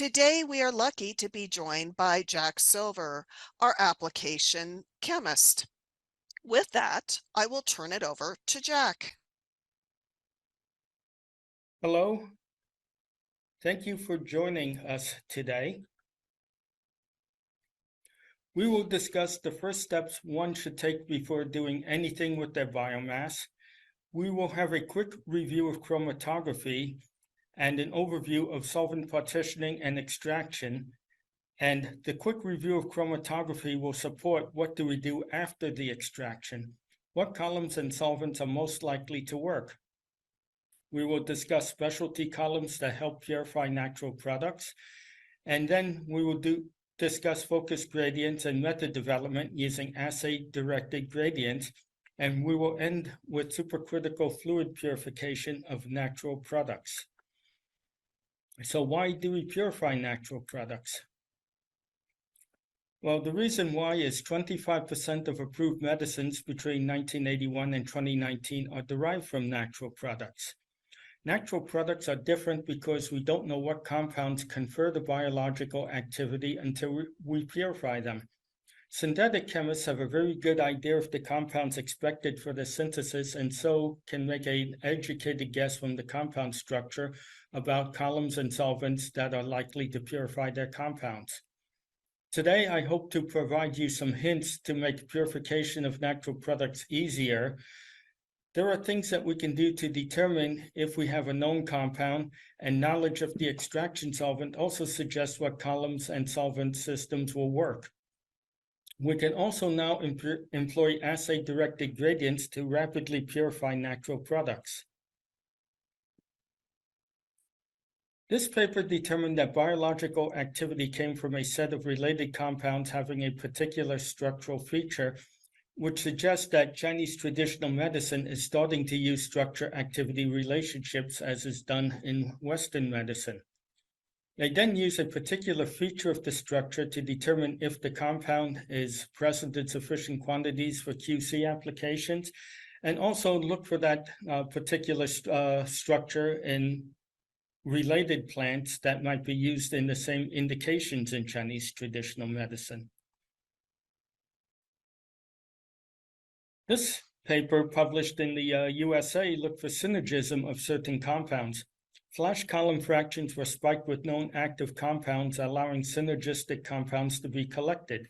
Today, we are lucky to be joined by Jack Silver, our application chemist. With that, I will turn it over to Jack. Hello, thank you for joining us today. We will discuss the first steps one should take before doing anything with their biomass. We will have a quick review of chromatography and an overview of solvent partitioning and extraction. And the quick review of chromatography will support what do we do after the extraction. What columns and solvents are most likely to work? We will discuss specialty columns that help purify natural products. And then we will discuss focus gradients and method development using assay directed gradients. And we will end with supercritical fluid purification of natural products. So why do we purify natural products? Well, the reason why is 25% of approved medicines between 1981 and 2019 are derived from natural products. Natural products are different because we don't know what compounds confer the biological activity until we purify them. Synthetic chemists have a very good idea of the compounds expected for the synthesis and so can make an educated guess from the compound structure about columns and solvents that are likely to purify their compounds. Today, I hope to provide you some hints to make purification of natural products easier. There are things that we can do to determine if we have a known compound, and knowledge of the extraction solvent also suggests what columns and solvent systems will work. We can also now employ assay-directed gradients to rapidly purify natural products. This paper determined that biological activity came from a set of related compounds having a particular structural feature, which suggests that Chinese traditional medicine is starting to use structure-activity relationships as is done in Western medicine. They then use a particular feature of the structure to determine if the compound is present in sufficient quantities for QC applications, and also look for that particular structure in related plants that might be used in the same indications in Chinese traditional medicine. This paper, published in the USA, looked for synergism of certain compounds. Flash column fractions were spiked with known active compounds, allowing synergistic compounds to be collected.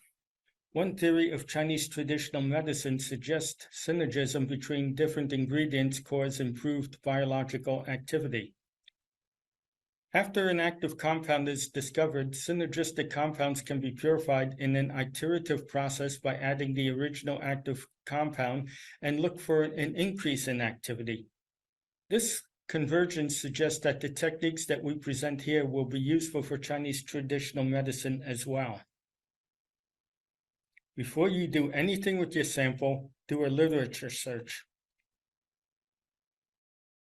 One theory of Chinese traditional medicine suggests synergism between different ingredients cause improved biological activity. After an active compound is discovered, synergistic compounds can be purified in an iterative process by adding the original active compound and look for an increase in activity. This convergence suggests that the techniques that we present here will be useful for Chinese traditional medicine as well. Before you do anything with your sample, do a literature search.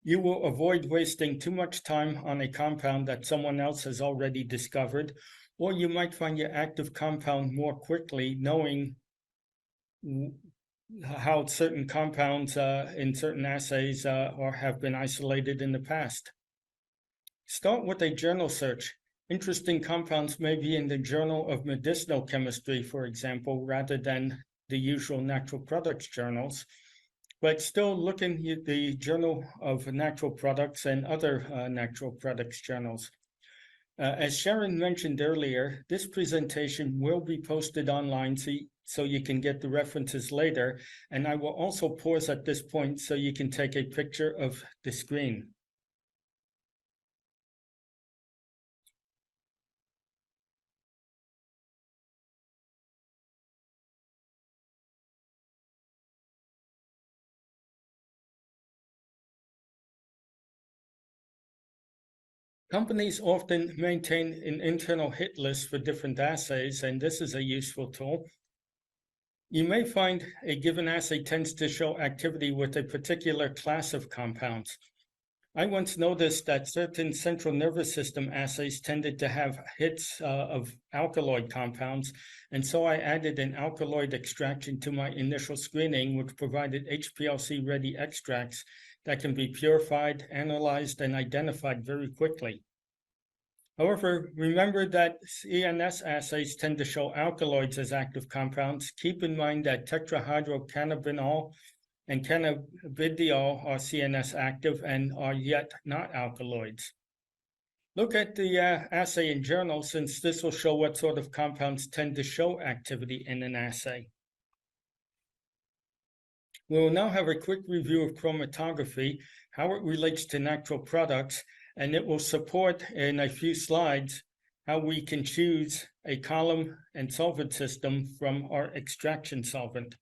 You will avoid wasting too much time on a compound that someone else has already discovered, or you might find your active compound more quickly, knowing how certain compounds in certain assays have been isolated in the past. Start with a journal search. Interesting compounds may be in the Journal of Medicinal Chemistry, for example, rather than the usual natural products journals. But still look in the Journal of Natural Products and other natural products journals. As Sharon mentioned earlier, this presentation will be posted online so you can get the references later, and I will also pause at this point so you can take a picture of the screen. Companies often maintain an internal hit list for different assays, and this is a useful tool. You may find a given assay tends to show activity with a particular class of compounds. I once noticed that certain central nervous system assays tended to have hits of alkaloid compounds, and so I added an alkaloid extraction to my initial screening, which provided HPLC-ready extracts that can be purified, analyzed, and identified very quickly. However, remember that CNS assays tend to show alkaloids as active compounds. Keep in mind that tetrahydrocannabinol and cannabidiol are CNS active and are yet not alkaloids. Look at the assay in journal, since this will show what sort of compounds tend to show activity in an assay. We will now have a quick review of chromatography, how it relates to natural products, and it will support in a few slides how we can choose a column and solvent system from our extraction solvent.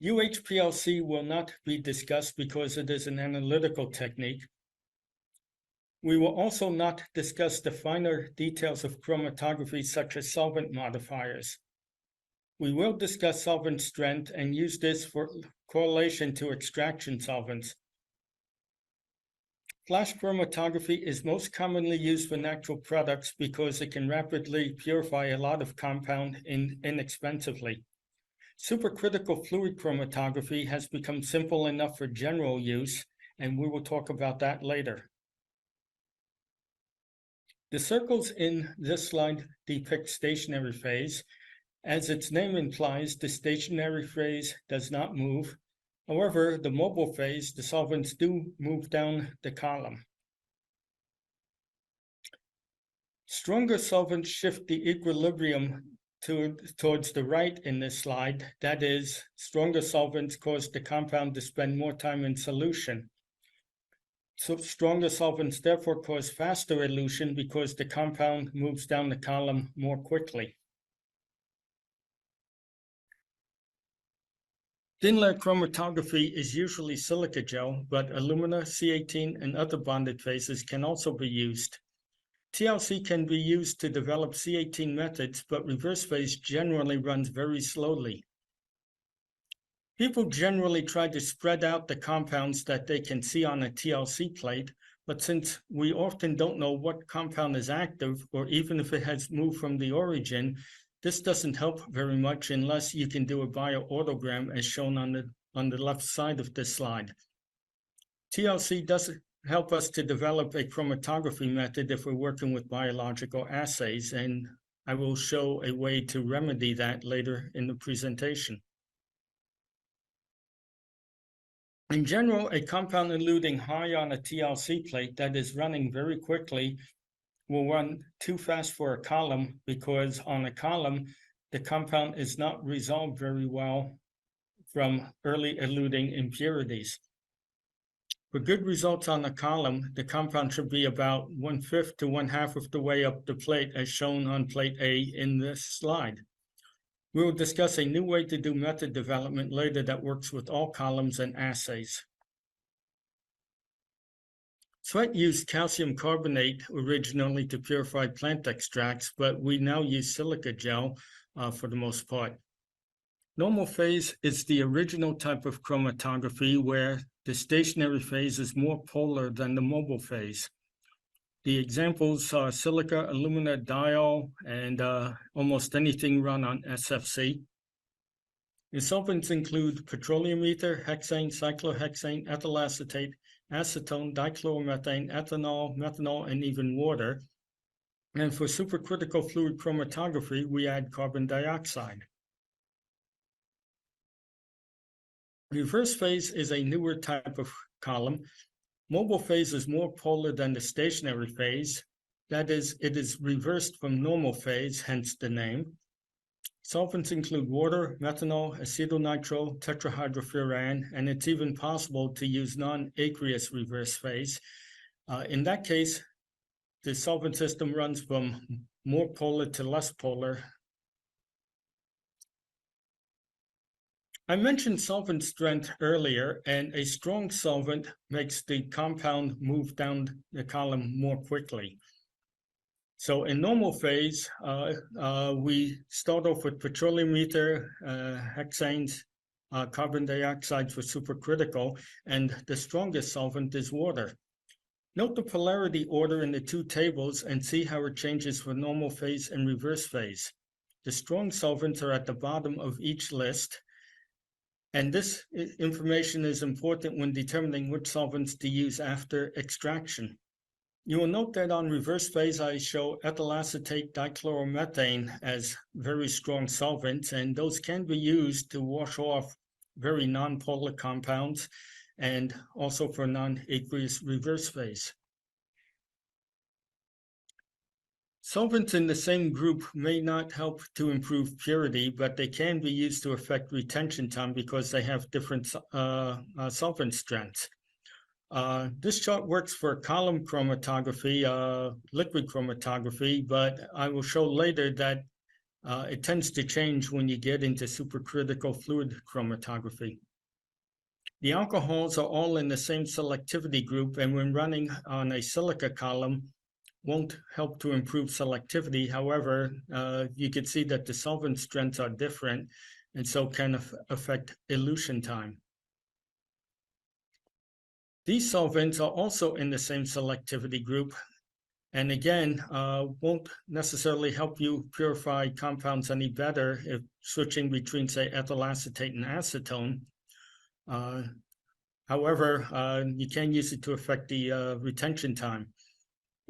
UHPLC will not be discussed because it is an analytical technique. We will also not discuss the finer details of chromatography, such as solvent modifiers. We will discuss solvent strength and use this for correlation to extraction solvents. Flash chromatography is most commonly used for natural products because it can rapidly purify a lot of compound inexpensively. Supercritical fluid chromatography has become simple enough for general use, and we will talk about that later. The circles in this slide depict stationary phase. As its name implies, the stationary phase does not move. However, the mobile phase, the solvents do move down the column. Stronger solvents shift the equilibrium towards the right in this slide. That is, stronger solvents cause the compound to spend more time in solution. So stronger solvents therefore cause faster elution because the compound moves down the column more quickly. Thin layer chromatography is usually silica gel, but alumina, C18, and other bonded phases can also be used. TLC can be used to develop C18 methods, but reverse phase generally runs very slowly. People generally try to spread out the compounds that they can see on a TLC plate, but since we often don't know what compound is active, or even if it has moved from the origin, this doesn't help very much unless you can do a bioautogram as shown on the left side of this slide. TLC doesn't help us to develop a chromatography method if we're working with biological assays, and I will show a way to remedy that later in the presentation. In general, a compound eluting high on a TLC plate that is running very quickly will run too fast for a column, because on a column, the compound is not resolved very well from early eluting impurities. For good results on a column, the compound should be about 1/5 to 1/2 of the way up the plate, as shown on plate A in this slide. We will discuss a new way to do method development later that works with all columns and assays. Sweat used calcium carbonate originally to purify plant extracts, but we now use silica gel for the most part. Normal phase is the original type of chromatography where the stationary phase is more polar than the mobile phase. The examples are silica, alumina, diol, and almost anything run on SFC. The solvents include petroleum ether, hexane, cyclohexane, ethyl acetate, acetone, dichloromethane, ethanol, methanol, and even water. And for supercritical fluid chromatography, we add carbon dioxide. Reverse phase is a newer type of column. Mobile phase is more polar than the stationary phase. That is, it is reversed from normal phase, hence the name. Solvents include water, methanol, acetonitrile, tetrahydrofuran, and it's even possible to use non-aqueous reverse phase. In that case, the solvent system runs from more polar to less polar. I mentioned solvent strength earlier, and a strong solvent makes the compound move down the column more quickly. So in normal phase, we start off with petroleum ether, hexanes, carbon dioxide for supercritical, and the strongest solvent is water. Note the polarity order in the two tables and see how it changes for normal phase and reverse phase. The strong solvents are at the bottom of each list, and this information is important when determining which solvents to use after extraction. You will note that on reverse phase, I show ethyl acetate dichloromethane as very strong solvents, and those can be used to wash off very nonpolar compounds and also for non-aqueous reverse phase. Solvents in the same group may not help to improve purity, but they can be used to affect retention time because they have different solvent strengths. This chart works for column chromatography, liquid chromatography, but I will show later that it tends to change when you get into supercritical fluid chromatography. The alcohols are all in the same selectivity group, and when running on a silica column, won't help to improve selectivity. However, you can see that the solvent strengths are different, and so can affect elution time. These solvents are also in the same selectivity group, and again, won't necessarily help you purify compounds any better if switching between, say, ethyl acetate and acetone. However, you can use it to affect the retention time.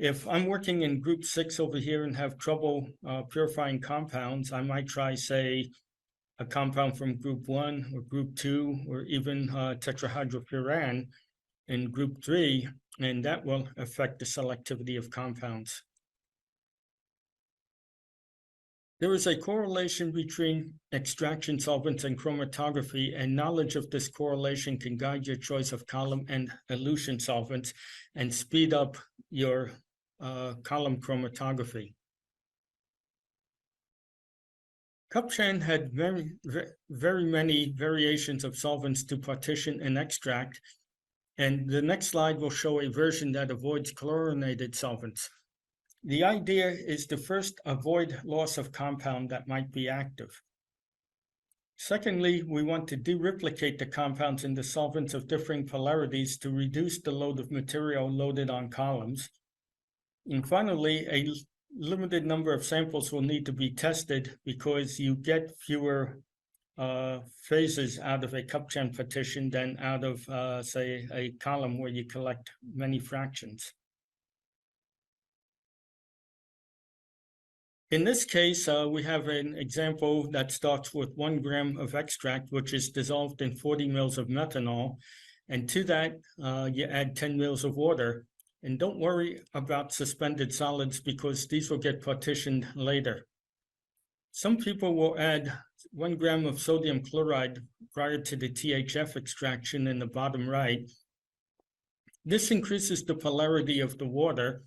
If I'm working in group 6 over here and have trouble purifying compounds, I might try, say, a compound from group 1 or group 2 or even tetrahydrofuran in group 3, and that will affect the selectivity of compounds. There is a correlation between extraction solvents and chromatography, and knowledge of this correlation can guide your choice of column and elution solvents and speed up your column chromatography. Kupchan had very many variations of solvents to partition and extract, and the next slide will show a version that avoids chlorinated solvents. The idea is to first avoid loss of compound that might be active. Secondly, we want to dereplicate the compounds into solvents of differing polarities to reduce the load of material loaded on columns. And finally, a limited number of samples will need to be tested because you get fewer phases out of a Kupchan partition than out of, say, a column where you collect many fractions. In this case, we have an example that starts with 1 gram of extract, which is dissolved in 40 mils of methanol. And to that, you add 10 mils of water. And don't worry about suspended solids because these will get partitioned later. Some people will add 1 gram of sodium chloride prior to the THF extraction in the bottom right. This increases the polarity of the water.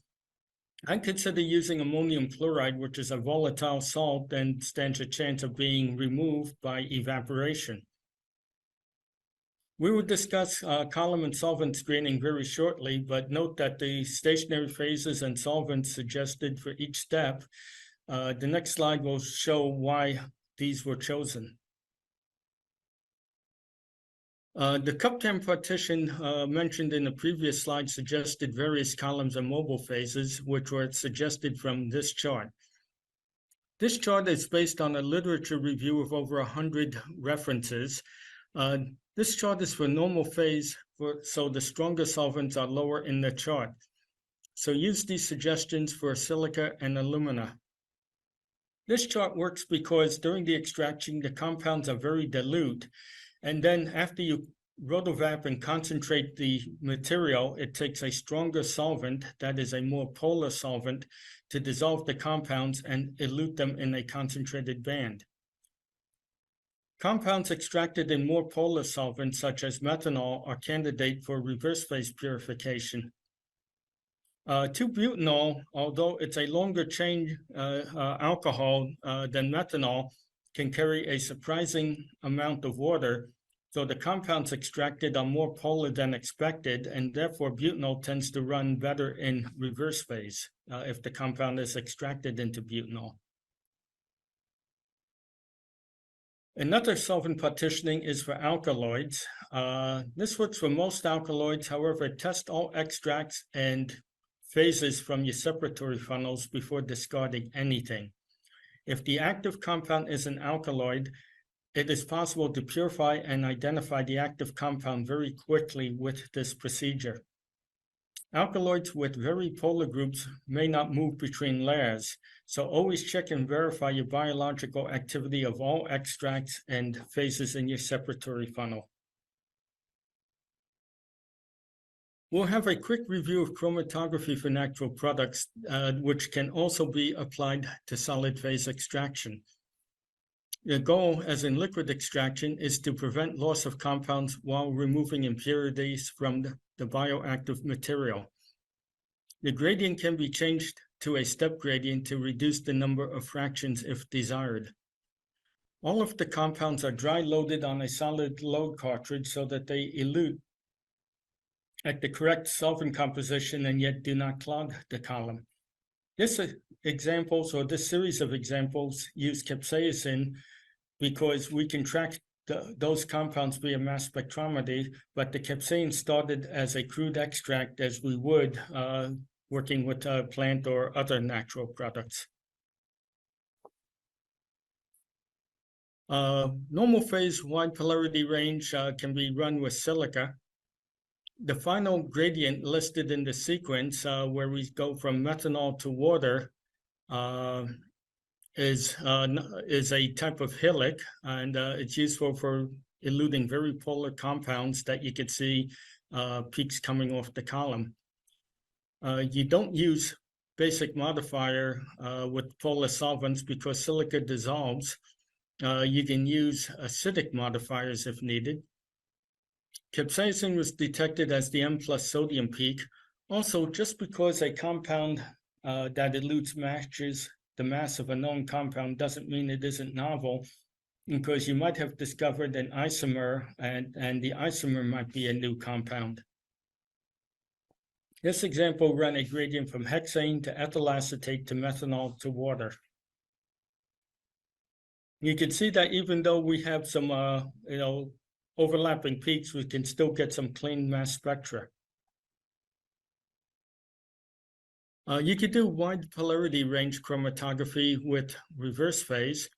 I consider using ammonium chloride, which is a volatile salt and stands a chance of being removed by evaporation. We will discuss column and solvent screening very shortly, but note that the stationary phases and solvents suggested for each step. The next slide will show why these were chosen. The Kupchan partition mentioned in the previous slide suggested various columns and mobile phases, which were suggested from this chart. This chart is based on a literature review of over 100 references. This chart is for normal phase, so the stronger solvents are lower in the chart. So use these suggestions for silica and alumina. This chart works because during the extraction, the compounds are very dilute. And then after you rotovap and concentrate the material, it takes a stronger solvent, that is a more polar solvent, to dissolve the compounds and elute them in a concentrated band. Compounds extracted in more polar solvents, such as methanol, are candidate for reverse phase purification. 2-butanol, although it's a longer chain alcohol than methanol, can carry a surprising amount of water, so the compounds extracted are more polar than expected, and therefore butanol tends to run better in reverse phase if the compound is extracted into butanol. Another solvent partitioning is for alkaloids. This works for most alkaloids. However, test all extracts and phases from your separatory funnels before discarding anything. If the active compound is an alkaloid, it is possible to purify and identify the active compound very quickly with this procedure. Alkaloids with very polar groups may not move between layers, so always check and verify your biological activity of all extracts and phases in your separatory funnel. We'll have a quick review of chromatography for natural products, which can also be applied to solid phase extraction. The goal, as in liquid extraction, is to prevent loss of compounds while removing impurities from the bioactive material. The gradient can be changed to a step gradient to reduce the number of fractions if desired. All of the compounds are dry loaded on a solid load cartridge so that they elute at the correct solvent composition and yet do not clog the column. This series of examples use capsaicin because we can track those compounds via mass spectrometry, but the capsaicin started as a crude extract as we would working with plant or other natural products. Normal phase wide polarity range can be run with silica. The final gradient listed in the sequence where we go from methanol to water is a type of helic, and it's useful for eluting very polar compounds that you can see peaks coming off the column. You don't use basic modifier with polar solvents because silica dissolves. You can use acidic modifiers if needed. Capsaicin was detected as the M+ sodium peak. Also, just because a compound that elutes matches the mass of a known compound doesn't mean it isn't novel, because you might have discovered an isomer and the isomer might be a new compound. This example ran a gradient from hexane to ethyl acetate to methanol to water. You can see that even though we have some overlapping peaks, we can still get some clean mass spectra. You could do wide polarity range chromatography with reverse phase.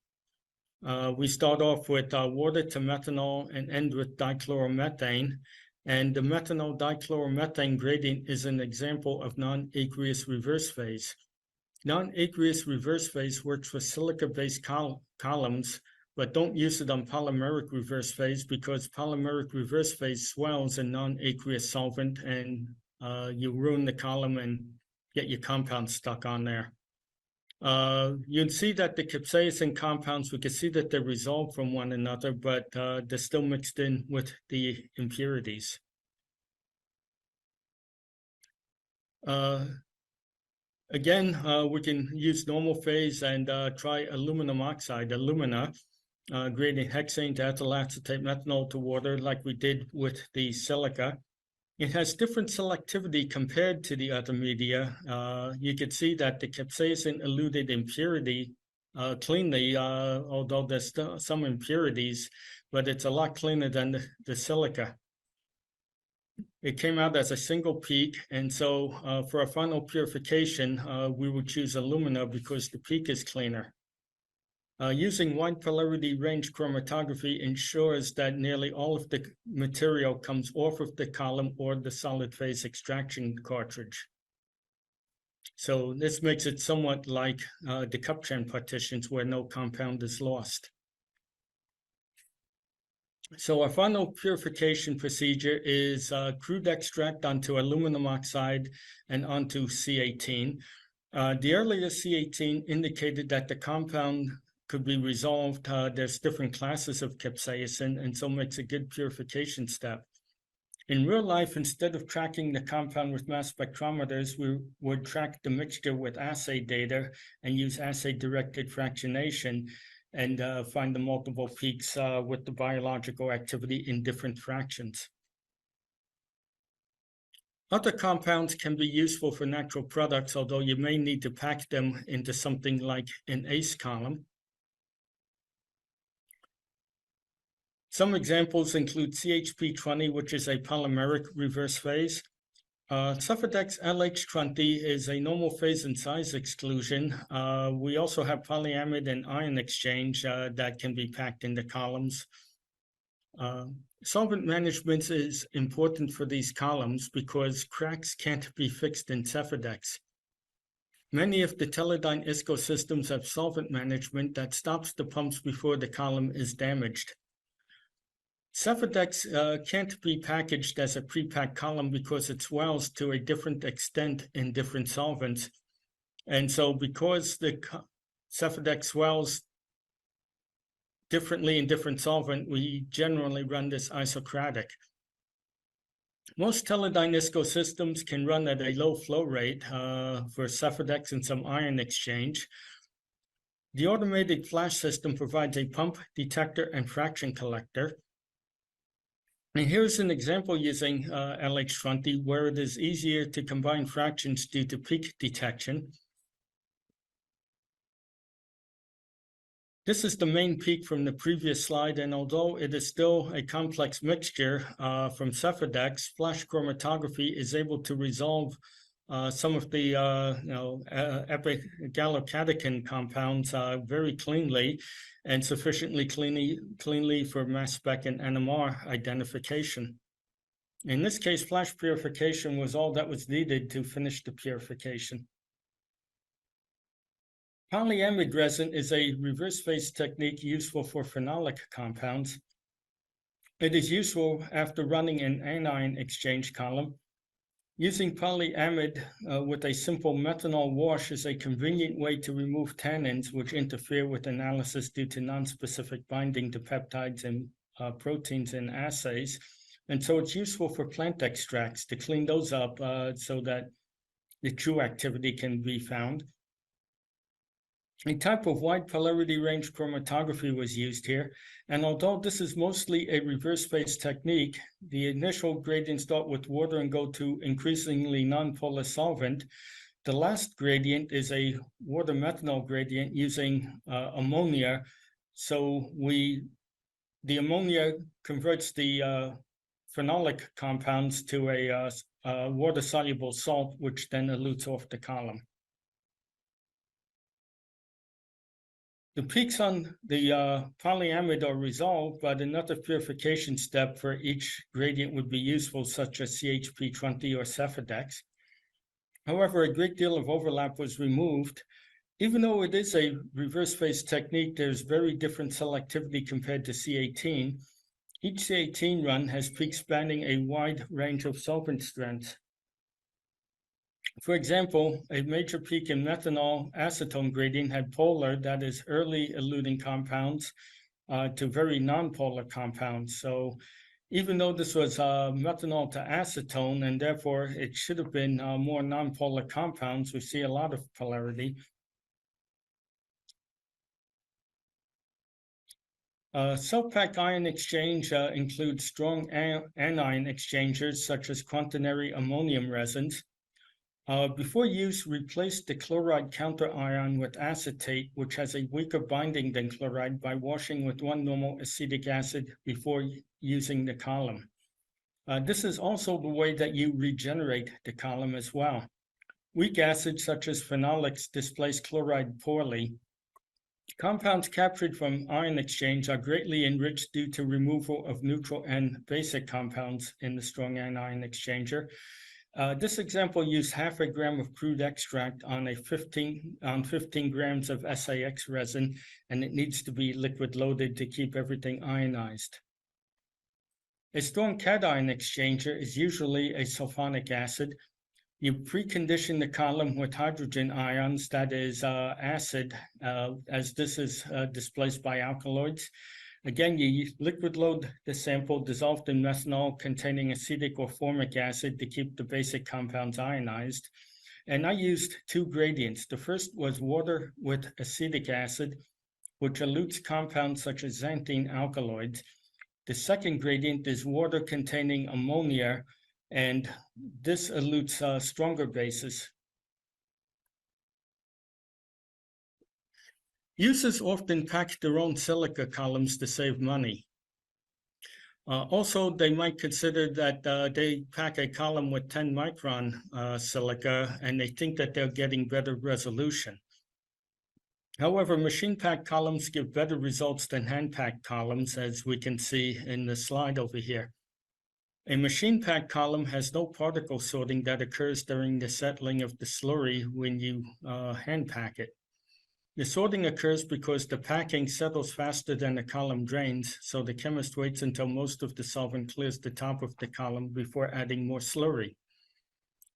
We start off with water to methanol and end with dichloromethane. And the methanol dichloromethane gradient is an example of non-aqueous reverse phase. Non-aqueous reverse phase works for silica-based columns, but don't use it on polymeric reverse phase because polymeric reverse phase swells in non-aqueous solvent and you ruin the column and get your compound stuck on there. You'd see that the capsaicin compounds, we can see that they resolve from one another, but they're still mixed in with the impurities. Again, we can use normal phase and try aluminum oxide, alumina, gradient hexane to ethyl acetate methanol to water like we did with the silica. It has different selectivity compared to the other media. You could see that the capsaicin eluted impurity cleanly, although there's still some impurities, but it's a lot cleaner than the silica. It came out as a single peak, and so for our final purification, we would choose alumina because the peak is cleaner. Using wide polarity range chromatography ensures that nearly all of the material comes off of the column or the solid phase extraction cartridge. So this makes it somewhat like the cup-chain partitions where no compound is lost. So our final purification procedure is crude extract onto aluminum oxide and onto C18. The earlier C18 indicated that the compound could be resolved. There's different classes of capsaicin, and so makes a good purification step. In real life, instead of tracking the compound with mass spectrometers, we would track the mixture with assay data and use assay directed fractionation and find the multiple peaks with the biological activity in different fractions. Other compounds can be useful for natural products, although you may need to pack them into something like an ACE column. Some examples include CHP20, which is a polymeric reverse phase. Suffidex LH20 is a normal phase and size exclusion. We also have polyamide and ion exchange that can be packed into columns. Solvent management is important for these columns because cracks can't be fixed in Cephedex. Many of the Teledyne ISCO systems have solvent management that stops the pumps before the column is damaged. Cephedex can't be packaged as a pre-packed column because it swells to a different extent in different solvents. And so because the Cephedex swells differently in different solvent, we generally run this isocratic. Most Teledyne ISCO systems can run at a low flow rate for Cephedex and some ion exchange. The automated flash system provides a pump, detector, and fraction collector. And here's an example using LH20 where it is easier to combine fractions due to peak detection. This is the main peak from the previous slide, and although it is still a complex mixture from Cephedex, flash chromatography is able to resolve some of the epigallocatechin compounds very cleanly and sufficiently cleanly for mass spec and NMR identification. In this case, flash purification was all that was needed to finish the purification. Polyamide resin is a reverse phase technique useful for phenolic compounds. It is useful after running an anion exchange column. Using polyamide with a simple methanol wash is a convenient way to remove tannins which interfere with analysis due to nonspecific binding to peptides and proteins in assays. And so it's useful for plant extracts to clean those up so that the true activity can be found. A type of wide polarity range chromatography was used here, and although this is mostly a reverse phase technique, the initial gradients start with water and go to increasingly nonpolar solvent. The last gradient is a water methanol gradient using ammonia. So the ammonia converts the phenolic compounds to a water-soluble salt, which then elutes off the column. The peaks on the polyamide are resolved, but another purification step for each gradient would be useful, such as CHP20 or Cephedex. However, a great deal of overlap was removed. Even though it is a reverse phase technique, there's very different selectivity compared to C18. Each C18 run has peaks spanning a wide range of solvent strengths. For example, a major peak in methanol acetone gradient had polar, that is early eluting compounds, to very nonpolar compounds. So even though this was methanol to acetone, and therefore it should have been more nonpolar compounds, we see a lot of polarity. Self-pack ion exchange includes strong anion exchangers such as quaternary ammonium resins. Before use, replace the chloride counterion with acetate, which has a weaker binding than chloride, by washing with 1 normal acetic acid before using the column. This is also the way that you regenerate the column as well. Weak acids such as phenolics displace chloride poorly. Compounds captured from ion exchange are greatly enriched due to removal of neutral and basic compounds in the strong anion exchanger. This example used half a gram of crude extract on 15 grams of SAX resin, and it needs to be liquid loaded to keep everything ionized. A strong cation exchanger is usually a sulfonic acid. You precondition the column with hydrogen ions, that is acid, as this is displaced by alkaloids. Again, you liquid load the sample dissolved in methanol containing acetic or formic acid to keep the basic compounds ionized. And I used 2 gradients. The first was water with acetic acid, which elutes compounds such as xanthine alkaloids. The second gradient is water containing ammonia, and this elutes stronger bases. Users often pack their own silica columns to save money. Also, they might consider that they pack a column with 10 micron silica, and they think that they're getting better resolution. However, machine packed columns give better results than hand packed columns, as we can see in the slide over here. A machine packed column has no particle sorting that occurs during the settling of the slurry when you hand pack it. The sorting occurs because the packing settles faster than the column drains, so the chemist waits until most of the solvent clears the top of the column before adding more slurry.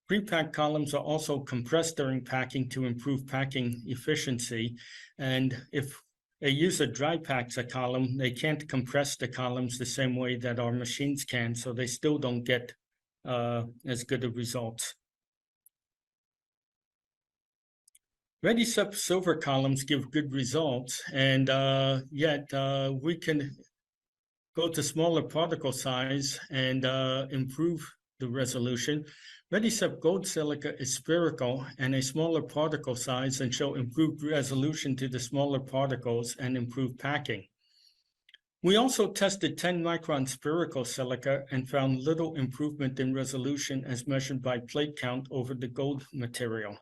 Pre-packed columns are also compressed during packing to improve packing efficiency, and if a user dry packs a column, they can't compress the columns the same way that our machines can, so they still don't get as good of results. Ready-Sep silver columns give good results, and yet we can go to smaller particle size and improve the resolution. Ready-Sep gold silica is spherical and a smaller particle size and show improved resolution to the smaller particles and improved packing. We also tested 10 micron spherical silica and found little improvement in resolution as measured by plate count over the gold material.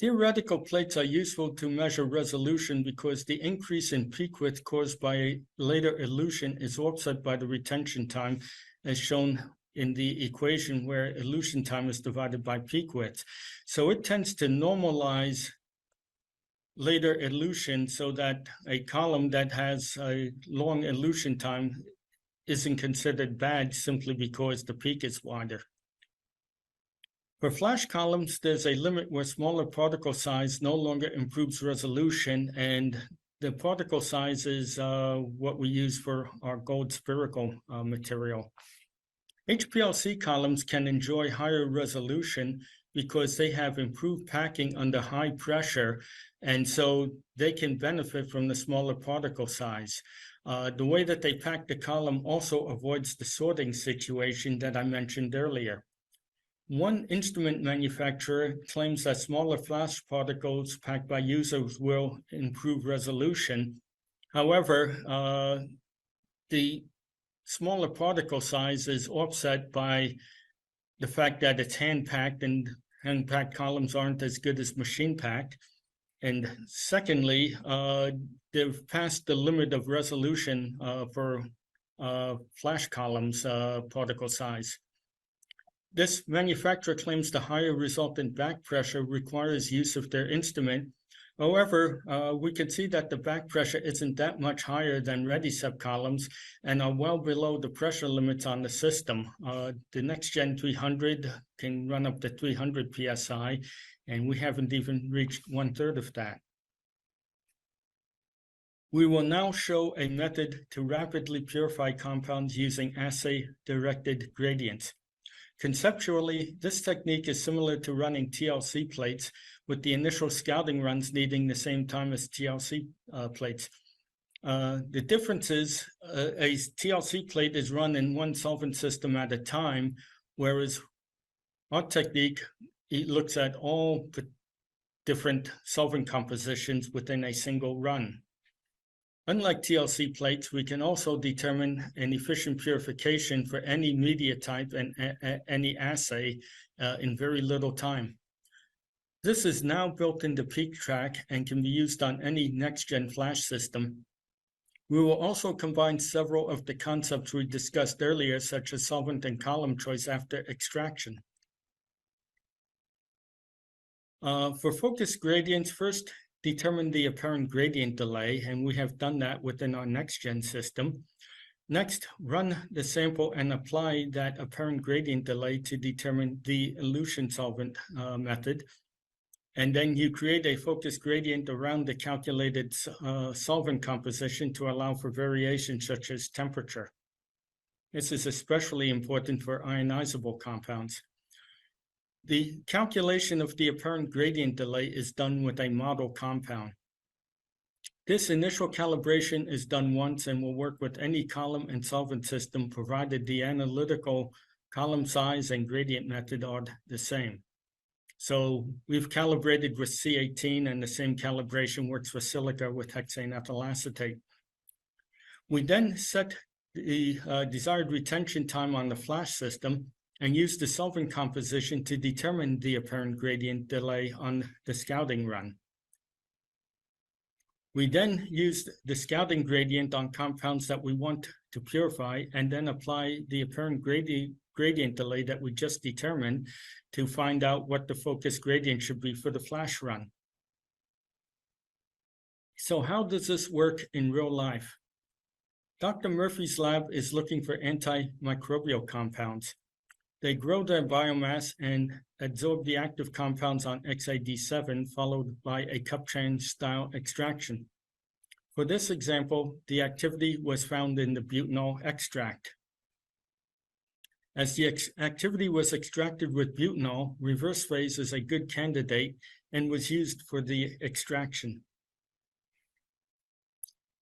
Theoretical plates are useful to measure resolution because the increase in peak width caused by later elution is offset by the retention time, as shown in the equation where elution time is divided by peak width. So it tends to normalize later elution so that a column that has a long elution time isn't considered bad simply because the peak is wider. For flash columns, there's a limit where smaller particle size no longer improves resolution, and the particle size is what we use for our gold spherical material. HPLC columns can enjoy higher resolution because they have improved packing under high pressure, and so they can benefit from the smaller particle size. The way that they pack the column also avoids the sorting situation that I mentioned earlier. One instrument manufacturer claims that smaller flash particles packed by users will improve resolution. However, the smaller particle size is offset by the fact that it's hand-packed, and hand-packed columns aren't as good as machine-packed. And secondly, they've passed the limit of resolution for flash columns particle size. This manufacturer claims the higher resultant back pressure requires use of their instrument. However, we can see that the back pressure isn't that much higher than Ready-Sep columns and are well below the pressure limits on the system. The next gen 300 can run up to 300 psi, and we haven't even reached 1/3 of that. We will now show a method to rapidly purify compounds using assay-directed gradients. Conceptually, this technique is similar to running TLC plates, with the initial scouting runs needing the same time as TLC plates. The difference is a TLC plate is run in one solvent system at a time, whereas our technique, it looks at all the different solvent compositions within a single run. Unlike TLC plates, we can also determine an efficient purification for any media type and any assay in very little time. This is now built into PeakTrack and can be used on any next-gen flash system. We will also combine several of the concepts we discussed earlier, such as solvent and column choice after extraction. For focus gradients, first, determine the apparent gradient delay, and we have done that within our next-gen system. Next, run the sample and apply that apparent gradient delay to determine the elution solvent method. And then you create a focus gradient around the calculated solvent composition to allow for variation such as temperature. This is especially important for ionizable compounds. The calculation of the apparent gradient delay is done with a model compound. This initial calibration is done once and will work with any column and solvent system, provided the analytical column size and gradient method are the same. So we've calibrated with C18, and the same calibration works for silica with hexane ethyl acetate. We then set the desired retention time on the flash system and use the solvent composition to determine the apparent gradient delay on the scouting run. We then used the scouting gradient on compounds that we want to purify, and then apply the apparent gradient delay that we just determined to find out what the focus gradient should be for the flash run. So how does this work in real life? Dr. Murphy's lab is looking for antimicrobial compounds. They grow their biomass and absorb the active compounds on XAD7, followed by a cup change style extraction. For this example, the activity was found in the butanol extract. As the activity was extracted with butanol, reverse phase is a good candidate and was used for the extraction.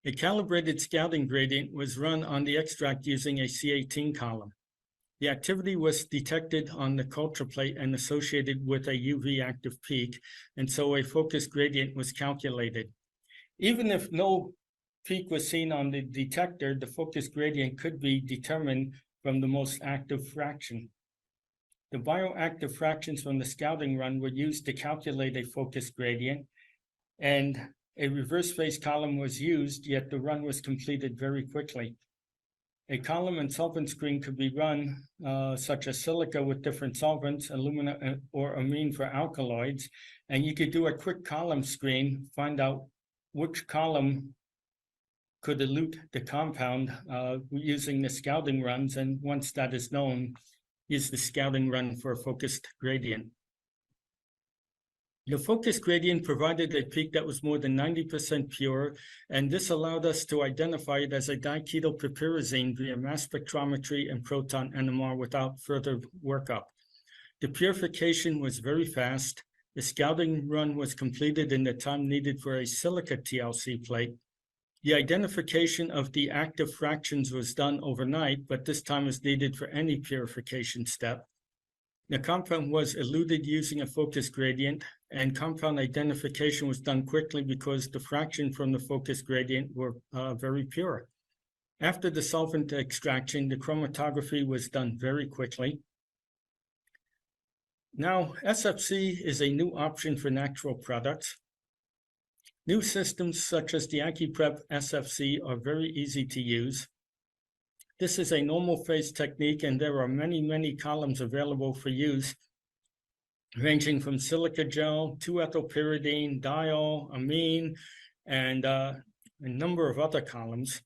A calibrated scouting gradient was run on the extract using a C18 column. The activity was detected on the culture plate and associated with a UV active peak, and so a focus gradient was calculated. Even if no peak was seen on the detector, the focus gradient could be determined from the most active fraction. The bioactive fractions from the scouting run were used to calculate a focus gradient, and a reverse phase column was used, yet the run was completed very quickly. A column and solvent screen could be run, such as silica with different solvents, alumina or amine for alkaloids, and you could do a quick column screen, find out which column could elute the compound using the scouting runs, and once that is known, use the scouting run for a focused gradient. The focus gradient provided a peak that was more than 90% pure, and this allowed us to identify it as a diketylpiperazine via mass spectrometry and proton NMR without further workup. The purification was very fast. The scouting run was completed in the time needed for a silica TLC plate. The identification of the active fractions was done overnight, but this time is needed for any purification step. The compound was eluted using a focus gradient, and compound identification was done quickly because the fraction from the focus gradient were very pure. After the solvent extraction, the chromatography was done very quickly. Now, SFC is a new option for natural products. New systems such as the AccuPrep SFC are very easy to use. This is a normal phase technique, and there are many columns available for use, ranging from silica gel, 2-ethylpyridine, diol, amine, and a number of other columns.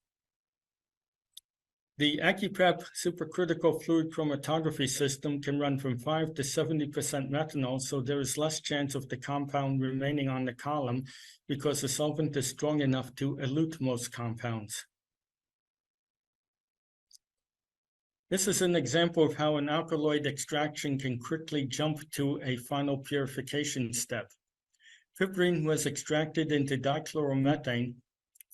The AccuPrep supercritical fluid chromatography system can run from 5 to 70% methanol, so there is less chance of the compound remaining on the column because the solvent is strong enough to elute most compounds. This is an example of how an alkaloid extraction can quickly jump to a final purification step. Piperine was extracted into dichloromethane,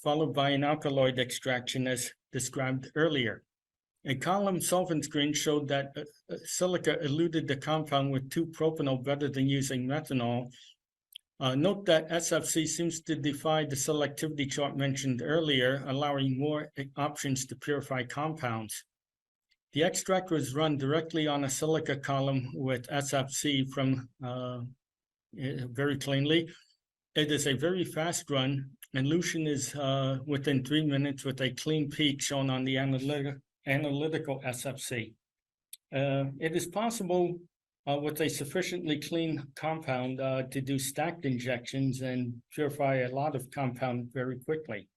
followed by an alkaloid extraction as described earlier. A column solvent screen showed that silica eluted the compound with 2-propanol better than using methanol. Note that SFC seems to defy the selectivity chart mentioned earlier, allowing more options to purify compounds. The extract was run directly on a silica column with SFC from very cleanly. It is a very fast run, and elution is within 3 minutes with a clean peak shown on the analytical SFC. It is possible with a sufficiently clean compound to do stacked injections and purify a lot of compound very quickly.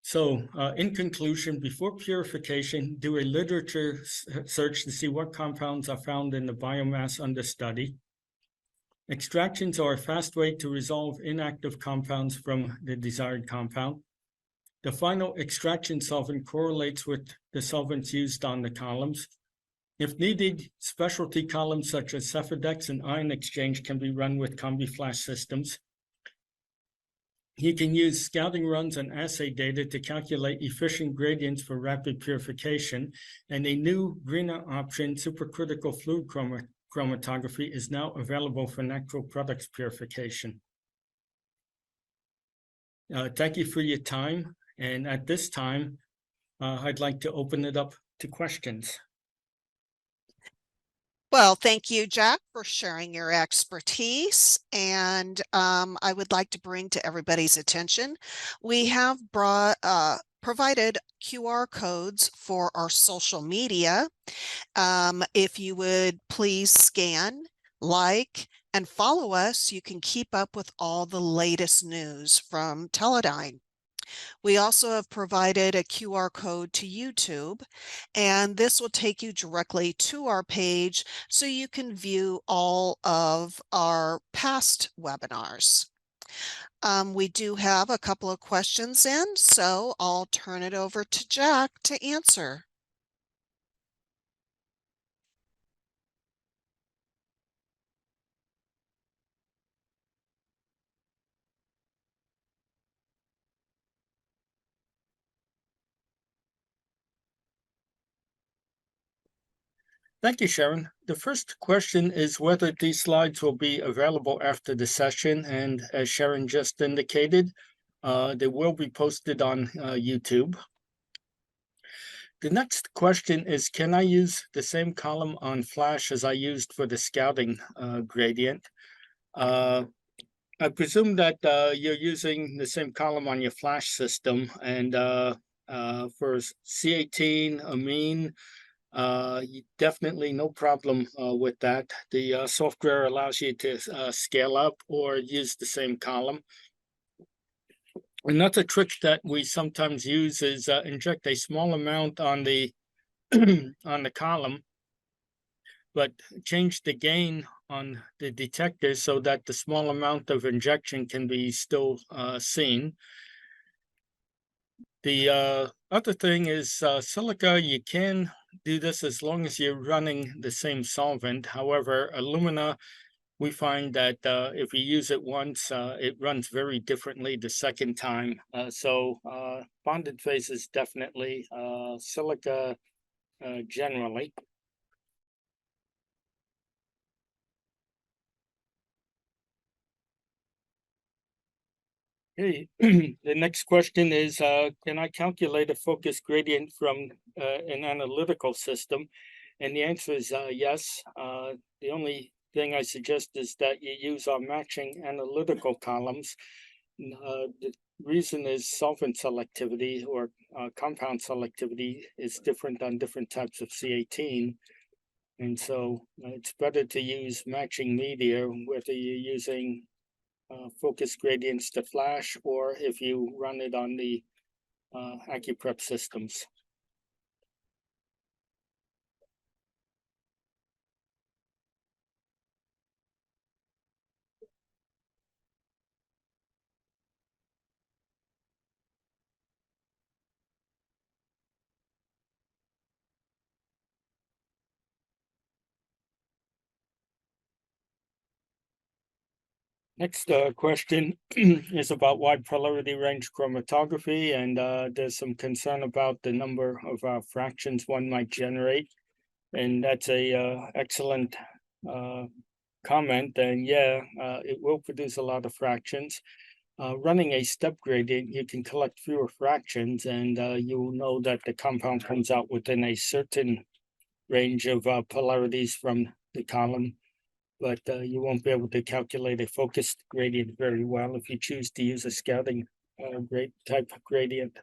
So in conclusion, before purification, do a literature search to see what compounds are found in the biomass under study. Extractions are a fast way to resolve inactive compounds from the desired compound. The final extraction solvent correlates with the solvents used on the columns. If needed, specialty columns such as Cephadex and ion exchange can be run with CombiFlash systems. You can use scouting runs and assay data to calculate efficient gradients for rapid purification, and a new greener option, supercritical fluid chromatography, is now available for natural products purification. Thank you for your time, and at this time, I'd like to open it up to questions. Well, thank you, Jack, for sharing your expertise. And I would like to bring to everybody's attention, we have provided QR codes for our social media. If you would please scan, like, and follow us, you can keep up with all the latest news from Teledyne. We also have provided a QR code to YouTube, and this will take you directly to our page so you can view all of our past webinars. We do have a couple of questions in, so I'll turn it over to Jack to answer. Thank you, Sharon. The first question is whether these slides will be available after the session, and as Sharon just indicated, they will be posted on YouTube. The next question is, can I use the same column on Flash as I used for the scouting gradient? I presume that you're using the same column on your Flash system, and for C18 amine, definitely no problem with that. The software allows you to scale up or use the same column. Another trick that we sometimes use is inject a small amount on the on the column, but change the gain on the detector so that the small amount of injection can be still seen. The other thing is silica, you can do this as long as you're running the same solvent. However, alumina, we find that if you use it once, it runs very differently the second time. So bonded phase is definitely silica generally. Okay, the next question is, can I calculate a focus gradient from an analytical system? And the answer is yes. The only thing I suggest is that you use our matching analytical columns. The reason is solvent selectivity or compound selectivity is different on different types of C18. And so it's better to use matching media, whether you're using focus gradients to Flash, or if you run it on the AccuPrep systems. Next question is about wide polarity range chromatography, and there's some concern about the number of fractions one might generate. And that's a excellent comment. And yeah, it will produce a lot of fractions. Running a step gradient, you can collect fewer fractions, and you will know that the compound comes out within a certain range of polarities from the column, but you won't be able to calculate a focused gradient very well if you choose to use a scouting type of gradient.